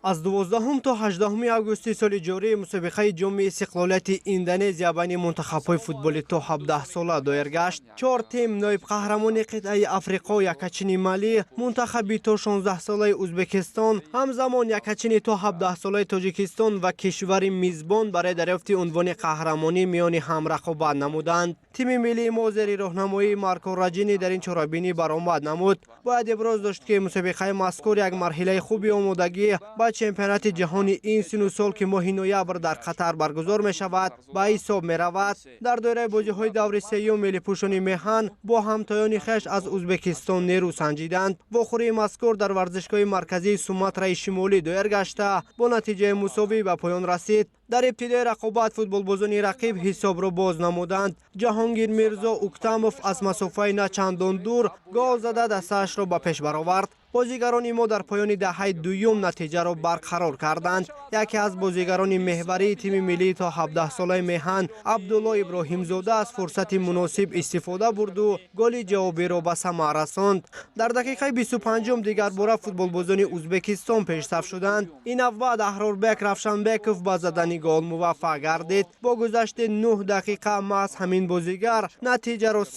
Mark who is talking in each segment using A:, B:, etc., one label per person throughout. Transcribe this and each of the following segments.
A: از 12 تا 18 آگوست سال جاری مسابقه جام استقلالیت اندونزیا بین منتخب‌های فوتبال تا 17 ساله دایر گشت. 4 تیم نایب قهرمان قطعه آفریقا، یکچین مالی، منتخب تا 16 ساله ازبکستان، همزمان یکچین تا 17 ساله تاجیکستان و کشور میزبان برای دریافت عنوان قهرمانی میان هم رقابت نمودند. تیم ملی ما زیر راهنمایی مارکو راجینی در این چهاربینی برآمد نمود. باید ابراز داشت که مسابقه مذکور یک مرحله خوبی آمادگی با چمپیونات جهانی این سن و سال که ماه نوامبر در قطر برگزار می شود به حساب می رود. در دایره بازی های دور سوم ملی پوشان میهن با همتایان خویش از ازبکستان نیرو سنجیدند. واخوری مذکور در ورزشگاه مرکزی سوماترای شمالی دایر گشته با نتیجه مساوی به پایان رسید. در ابتدای رقابت فوتبالبازان رقیب حساب را باز نمودند. جهانگیر میرزا اوکتاموف از مسافه نه چندان دور گل زده دستش را به پیش برآورد. بازیگران ما در پایان دهه دوم نتیجه را برقرار کردند. یکی از بازیگران محوری تیم ملی تا 17 ساله میهن عبدالله ابراهیم زاده از فرصت مناسب استفاده برد و گل جوابی را به ثمر رساند. در دقیقه 25 دیگر باره فوتبالبازان ازبکستان پیشرفت شدند. این بعد احراربک روشنبکوف به زدن گل موفق گردید. با گذشت 9 دقیقه محض همین بازیگر نتیجه را 3-1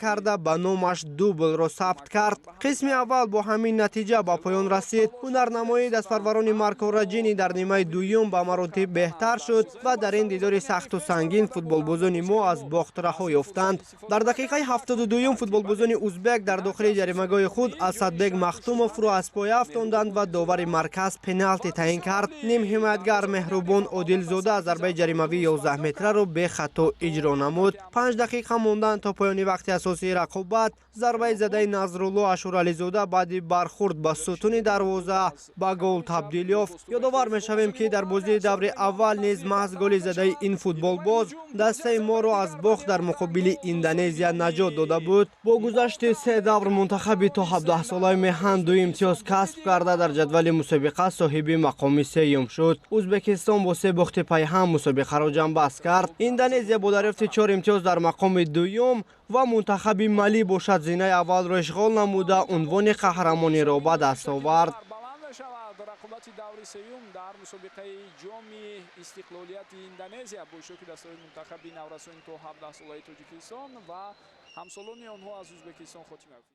A: کرده به نامش دوبل را ثبت کرد. قسم اول با همین نتیجه به پایان رسید. هنرنمایی دستپروران مارکو راجینی در نیمه دوم به مراتب بهتر شد و در این دیدار سخت و سنگین فوتبالبازان ما از باخت رها یافتند. در دقیقه 72 فوتبالبازان ازبک در داخل جریمه‌گاه خود اسدبک مختوموف را از پای افتاندند و داور مرکز پنالتی تعیین کرد. نیم حمایتگر مهربان عادل زاده از ضربه جریمه‌ای 11 متره را به خطا اجرا نمود. 5 دقیقه ماندن تا پایان وقت اساسی رقابت ضربه زده نظرالله اشورعلی زاده بعد برخورد با ستون دروازه با گل تبدیل یافت. یادآور می‌شویم که در بازی دور اول نیز محض گل زده این فوتبالباز دسته ما را از باخت در مقابل اندونزیا نجات داده بود. با گذشت 3 دور منتخب تا 17 ساله میهن 2 امتیاز کسب کرده در جدول مسابقه صاحب مقام سوم شد. ازبکستان با 3 باخت پی هم مسابقه را جنببست کرد. اندونزیا با دریافت 4 امتیاز در مقام دوم و منتخب ملی باشد زینه اول را اشغال نموده عنوان قهرمانی را به دست آورد.
B: رقابت دوری سوم در مسابقه جام استقلالیت اندونزیا با اشتراک دسته‌های منتخب نورسان تا 17 ساله تاجیکستان و همسالان آنها از ازبکستان خاتمه یافت.